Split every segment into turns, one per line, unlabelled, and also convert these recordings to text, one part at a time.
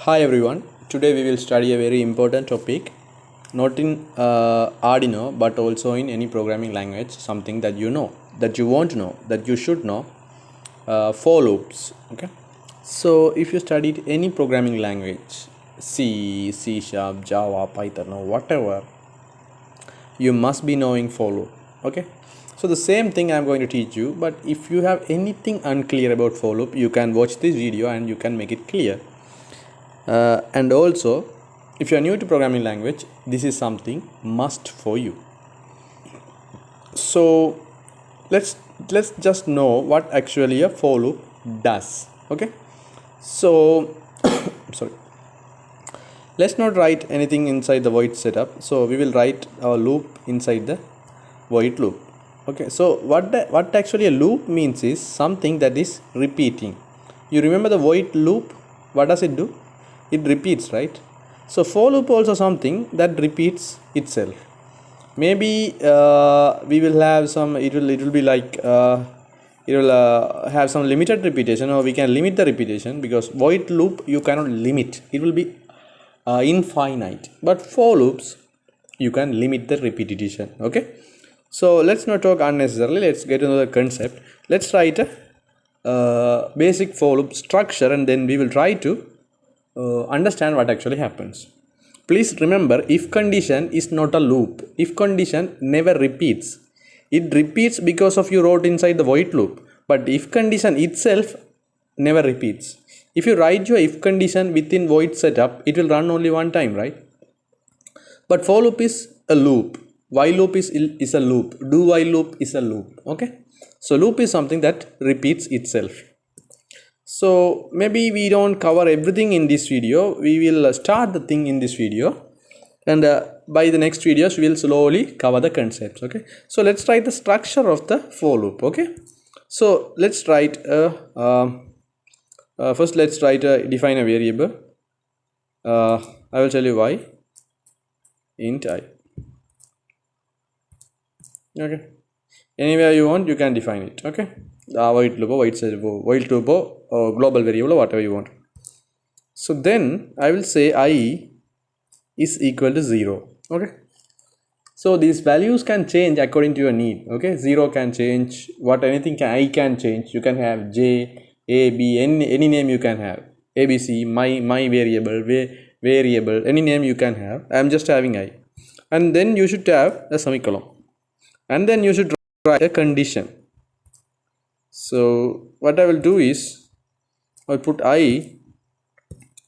Hi everyone, today we will study a very important topic, not in Arduino but also in any programming language, something that you know, that you want to know, that you should know, for loops. Okay, so if you studied any programming language, C, C Sharp, Java, Python or whatever, you must be knowing for loop. Okay, so the same thing I'm going to teach you, but if you have anything unclear about for loop, you can watch this video and you can make it clear. And also, if you are new to programming language, this is something must for you. So let's just know what actually a for loop does. Okay, so sorry, let's not write anything inside the void setup, so we will write our loop inside the void loop. Okay, so what actually a loop means is something that is repeating. You remember the void loop? What does it do? It repeats, right? So for loop also something that repeats itself. Maybe we will have some, it will be like it will have some limited repetition, or we can limit the repetition, because void loop you cannot limit, it will be infinite, but for loops you can limit the repetition. Okay, so let's not talk unnecessarily, let's get into the concept. Let's write a basic for loop structure, and then we will try to understand what actually happens. Please remember, if condition is not a loop. If condition never repeats. It repeats because of you wrote inside the void loop, but if condition itself never repeats. If you write your if condition within void setup, it will run only one time, right? But for loop is a loop. While loop is a loop. Do while loop is a loop. Okay, so loop is something that repeats itself. So maybe we don't cover everything in this video. We will start the thing in this video, and by the next videos we will slowly cover the concepts. Okay, so let's write the structure of the for loop. Okay, so let's write first let's write define a variable. I will tell you why. Int I. Okay, anywhere you want you can define it. Okay, void loop, void loop, global variable, whatever you want. So then I will say I is equal to 0. Okay, so these values can change according to your need. Okay, 0 can change, what anything can, I can change. You can have J, A, B, any name you can have. ABC, my variable, variable, any name you can have. I am just having I, and then you should have a semicolon, and then you should write a condition. So what I will do is I'll put I,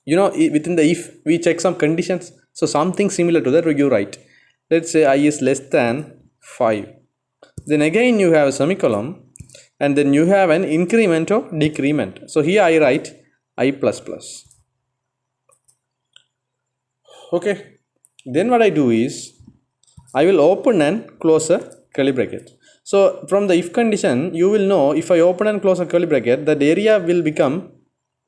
within the if we check some conditions, so something similar to that you write. Let's say I is less than 5, then again you have a semicolon, and then you have an increment or decrement. So here I write I plus plus. Okay, then what I do is I will open and close a curly bracket. So from the if condition you will know, if I open and close a curly bracket, that area will become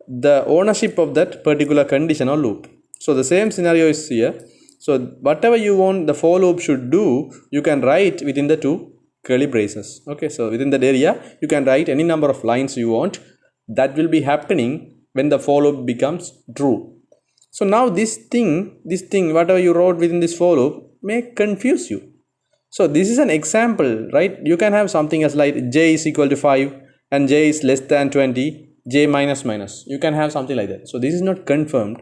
the ownership of that particular condition or loop. So the same scenario is here. So whatever you want the for loop should do, you can write within the two curly braces. Okay, so within that area you can write any number of lines you want. That will be happening when the for loop becomes true. So now this thing whatever you wrote within this for loop may confuse you. So this is an example, right? You can have something as like j is equal to 5 and j is less than 20, j minus minus. You can have something like that. So this is not confirmed.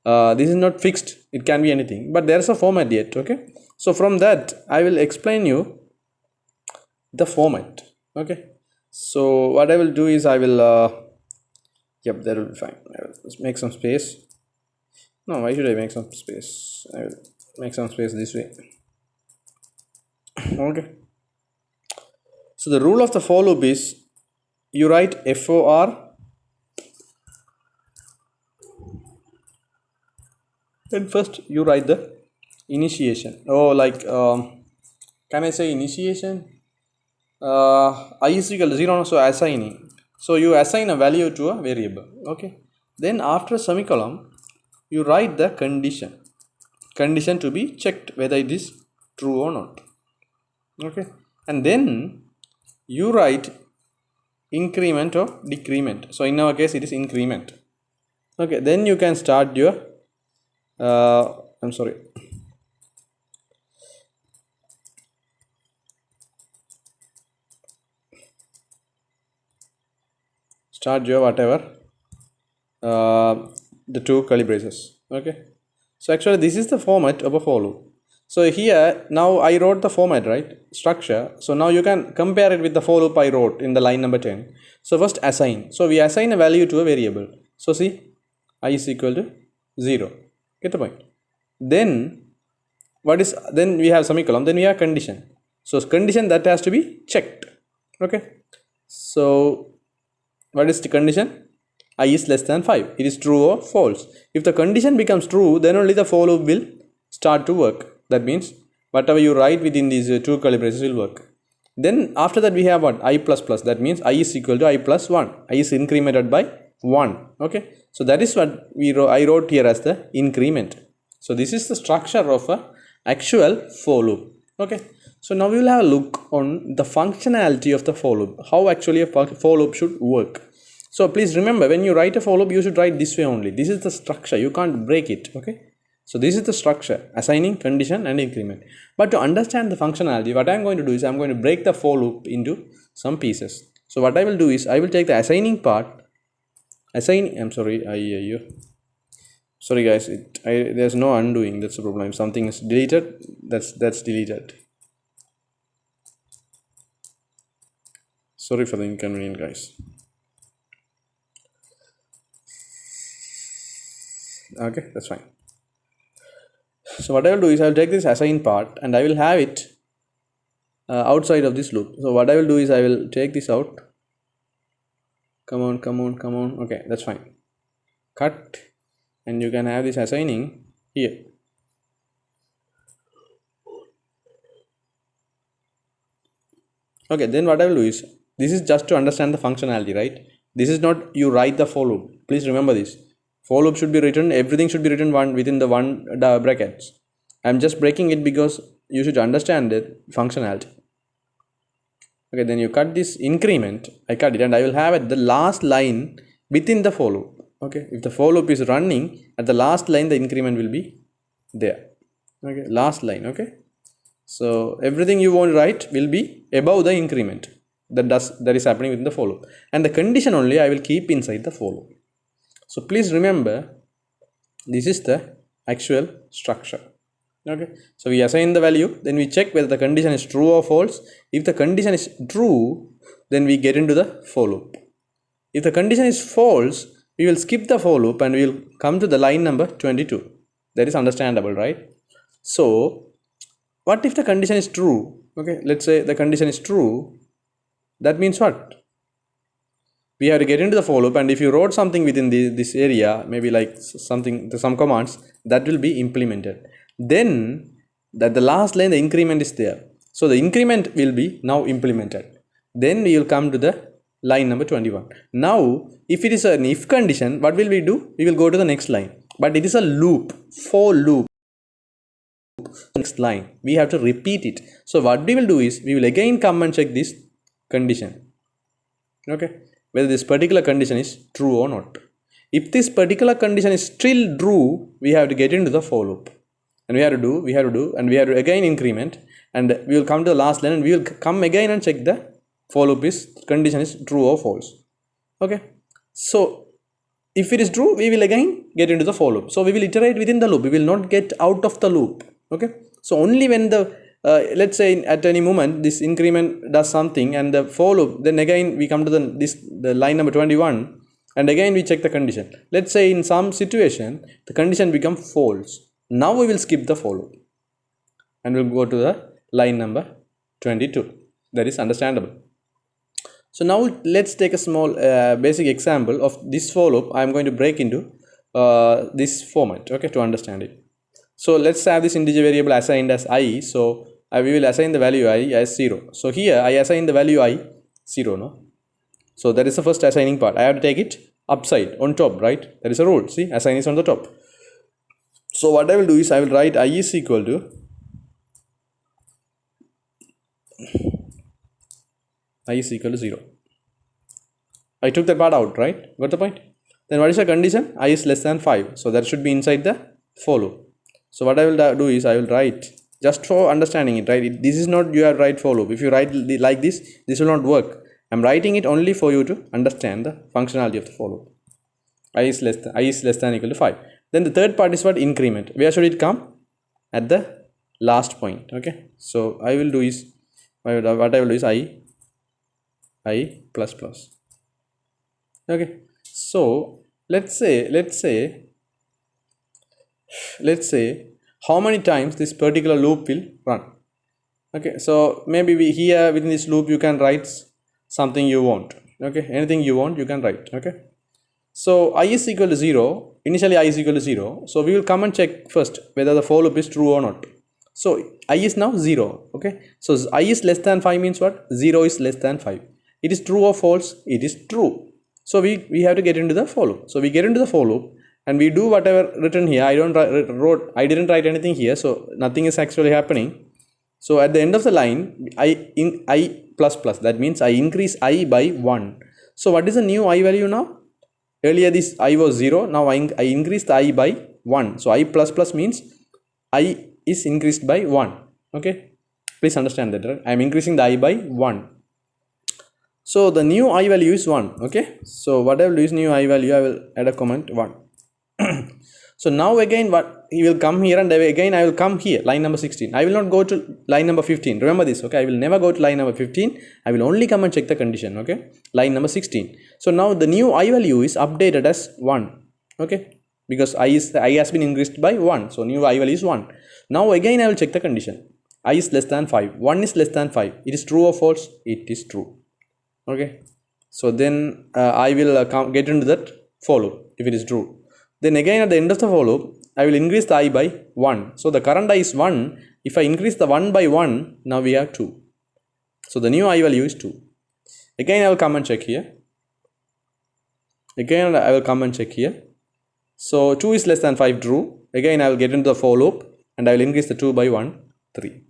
This is not fixed. It can be anything, but there's a format yet. Okay, so from that I will explain you the format. Okay, so what I will do is I will yep, that will be fine. I will just make some space. No, why should I make some space? I will make some space this way. Okay, so the rule of the for loop is you write for, and first you write the initiation. Oh, like can I say initiation? I is equal to 0, so assigning. So you assign a value to a variable. Okay, then after semicolon you write the condition to be checked whether it is true or not. Okay, and then you write increment or decrement. So in our case it is increment. Okay, then you can start your I'm sorry, start your whatever uh, the two curly braces. Okay, so actually this is the format of a for loop. So here now I wrote the format, right, structure. So now you can compare it with the for loop I wrote in the line number 10. So first assign. So we assign a value to a variable. So see, I is equal to 0. Get the point? Then what is, then we have semicolon, then we have condition. So condition that has to be checked. Okay, so what is the condition? I is less than 5. It is true or false. If the condition becomes true, then only the for loop will start to work. That means whatever you write within these two curly braces will work. Then after that we have what? I plus plus. That means I is equal to I plus 1. I is incremented by 1. Okay, so that is what I wrote here as the increment. So this is the structure of a actual for loop. Okay, so now we will have a look on the functionality of the for loop, how actually a for loop should work. So please remember, when you write a for loop, you should write this way only. This is the structure, you can't break it. Okay, so this is the structure: assigning, condition and increment. But to understand the functionality, what I am going to do is I am going to break the for loop into some pieces. So what I will do is I will take the assigning part. I'm sorry, sorry guys, there's no undoing. That's the problem. If something is deleted, that's deleted. Sorry for the inconvenience, guys. Okay, that's fine. So what I will do is I will take this assign part and I will have it outside of this loop. So what I will do is I will take this out. Come on. Okay, that's fine. Cut, and you can have this assigning here. Okay, then what I will do is, this is just to understand the functionality, right? This is not you write the for loop. Please remember this. For loop should be written, everything should be written within the brackets. I'm just breaking it because you should understand the functionality. Okay, then you cut this increment. I cut it and I will have at the last line within the for loop. Okay, if the for loop is running, at the last line the increment will be there. Okay, last line. Okay, so everything you want to write will be above the increment that is happening within the for loop, and the condition only I will keep inside the for loop. So please remember, this is the actual structure. Okay, so we assign the value, then we check whether the condition is true or false. If the condition is true, then we get into the for loop. If the condition is false, we will skip the for loop and we will come to the line number 22. That is understandable, right? So what if the condition is true? Okay, let's say the condition is true. That means what? We have to get into the for loop, and if you wrote something within this area, maybe like some commands, that will be implemented. Then that the last line, the increment is there. So the increment will be now implemented. Then we will come to the line number 21. Now, if it is an if condition, what will we do? We will go to the next line. But it is a loop, for loop. Next line, we have to repeat it. So what we will do is, we will again come and check this condition. Okay, whether this particular condition is true or not. If this particular condition is still true, we have to get into the for loop. And we have to do, and we have to again increment, and we will come to the last line and we will come again and check the for loop condition is true or false. Okay, so if it is true, we will again get into the for loop. So we will iterate within the loop, we will not get out of the loop. Okay, so only when the let's say at any moment this increment does something and the for loop, then again we come to the line number 21 and again we check the condition. Let's say in some situation the condition become false. Now we will skip the for loop and we'll go to the line number 22. That is understandable. So now let's take a small basic example of this for loop. I am going to break into this format, okay, to understand it. So let's have this integer variable assigned as I. So we will assign the value I as 0. So here I assign the value I 0, no? So that is the first assigning part. I have to take it upside, on top, right? That is a rule. See, assign is on the top. So what I will do is I will write I is equal to I is equal to 0. I took that part out, right? Got the point? Then what is the condition? I is less than 5. So that should be inside the for loop. So what I will do is I will write just for understanding it, right? This is not your right for loop. If you write like this will not work. I'm writing it only for you to understand the functionality of the for loop. I is less than equal to 5. Then the third part is what? Increment. Where should it come? At the last point. Okay. So I will do is what I will do is I plus plus. Okay. So let's say how many times this particular loop will run. Okay, so maybe here within this loop you can write something you want. Okay, anything you want you can write. Okay, so I is equal to 0. Initially I is equal to 0. So we will come and check first whether the for loop is true or not. So I is now 0. Okay, so I is less than 5 means what? 0 is less than 5. It is true or false? It is true. So we have to get into the for loop. So we get into the for loop and we do whatever written here. I didn't write anything here, so nothing is actually happening. So at the end of the line, I plus plus, that means I increase I by 1. So what is the new I value now? Earlier this I was 0, now I increase the I by 1. So I plus plus means I is increased by 1. Okay, please understand that, right? I am increasing the I by 1. So the new I value is 1. Okay, so what I will do is new I value, I will add a comment 1. So now again what he will come here and again I will come here, line number 16. I will not go to line number 15. Remember this. Okay, I will never go to line number 15. I will only come and check the condition. Okay, line number 16. So now the new I value is updated as 1. Okay, because I has been increased by 1. So new I value is 1. Now again I will check the condition. I is less than 5. 1 is less than 5. It is true or false? It is true. Okay, so then I will get into that for loop if it is true. Then again at the end of the for loop, I will increase the I by 1. So the current I is 1. If I increase the 1 by 1, now we have 2. So the new I value is 2. Again I will come and check here. Again I will come and check here. So 2 is less than 5, true. Again I will get into the for loop and I will increase the 2 by 1, 3.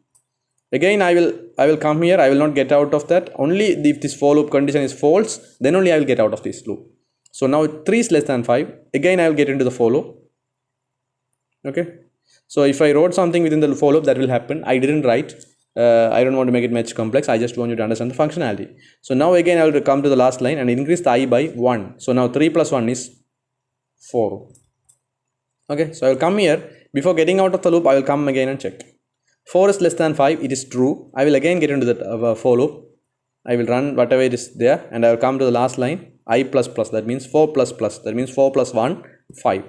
Again I will come here. I will not get out of that. Only if this for loop condition is false, then only I will get out of this loop. So now 3 is less than 5. Again I will get into the for loop. Okay, so if I wrote something within the for loop, that will happen. I didn't write. I don't want to make it much complex. I just want you to understand the functionality. So now again I will come to the last line and increase the I by 1. So now 3 plus 1 is 4. Okay, so I will come here. Before getting out of the loop, I will come again and check. 4 is less than 5. It is true. I will again get into the for loop. I will run whatever it is there and I will come to the last line. I plus plus, that means 4 plus plus, that means 4 plus 1, 5.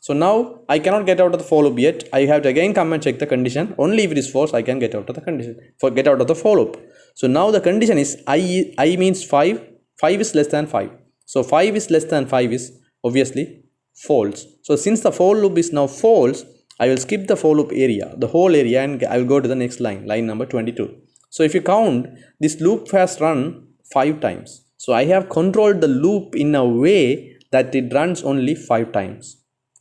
So now I cannot get out of the for loop yet. I have to again come and check the condition. Only if it is false I can get out of the condition, get out of the for loop. So now the condition is I means 5. 5 is less than 5. So 5 is less than 5 is obviously false. So since the for loop is now false, I will skip the for loop area, the whole area, and I will go to the next line, line number 22. So if you count, this loop has run 5 times. So I have controlled the loop in a way that it runs only 5 times.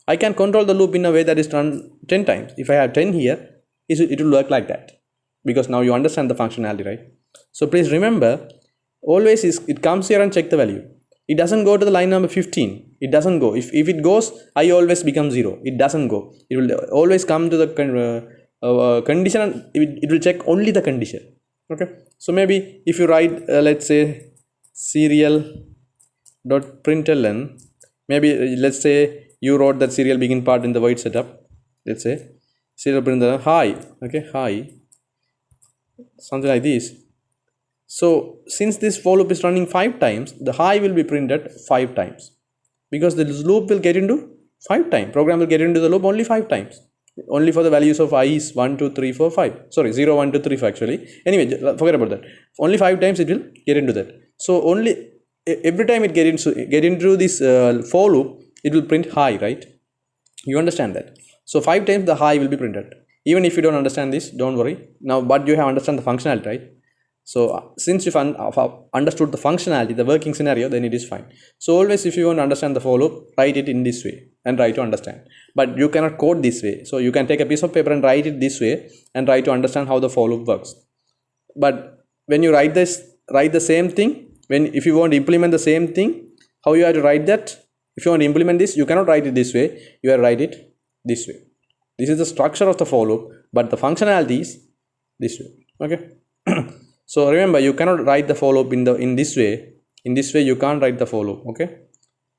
I can control the loop in a way that is run 10 times. If I have 10 here, it will work like that. Because now you understand the functionality, right? So please remember, always it comes here and check the value. It doesn't go to the line number 15. It doesn't go. If it goes, I always become 0. It doesn't go. It will always come to the condition and it will check only the condition. Okay. So maybe if you write, let's say, serial.println, maybe let's say you wrote that serial begin part in the void setup. Let's say serial.println hi. Okay, hi. Something like this. So since this for loop is running 5 times, the hi will be printed 5 times. Because this loop will get into 5 times. Program will get into the loop only 5 times. Only for the values of I is 1, 2, 3, 4, 5. Sorry, 0, 1, 2, 3, 4 actually. Anyway, forget about that. Only 5 times it will get into that. So only every time it get into this for loop, it will print hi, right? You understand that? So 5 times the hi will be printed. Even if you don't understand this, don't worry. Now, but you have understand the functionality, right? So since you've understood the functionality, the working scenario, then it is fine. So always if you want to understand the for loop, write it in this way and try to understand. But you cannot code this way. So you can take a piece of paper and write it this way and try to understand how the for loop works. But when you write the same thing, if you want to implement the same thing, how you have to write that? If you want to implement this, you cannot write it this way, you will write it this way. This is the structure of the for loop, but the functionality is this way. Okay. So remember, you cannot write the for loop in this way. In this way you can't write the for loop. Okay.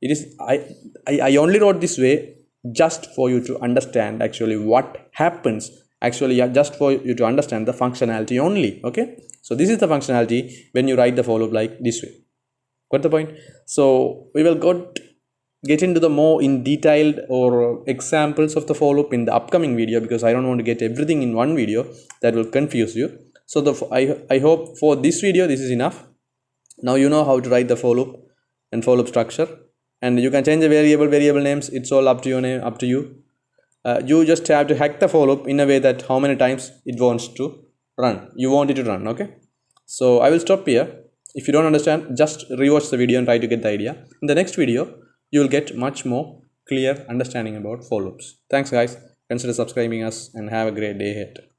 It is I only wrote this way just for you to understand actually what happens, actually just for you to understand the functionality only. Okay. So this is the functionality when you write the for loop like this way. Got the point? So we will get into the more in detailed or examples of the for loop in the upcoming video, because I don't want to get everything in one video, that will confuse you. So I hope for this video this is enough. Now you know how to write the for loop and for loop structure, and you can change the variable names. It's all up to your name, up to you. You just have to hack the for loop in a way that how many times it wants to run, you want it to run. Okay. So I will stop here. If you don't understand, just rewatch the video and try to get the idea. In the next video you will get much more clear understanding about for loops. Thanks guys, consider subscribing us and have a great day ahead.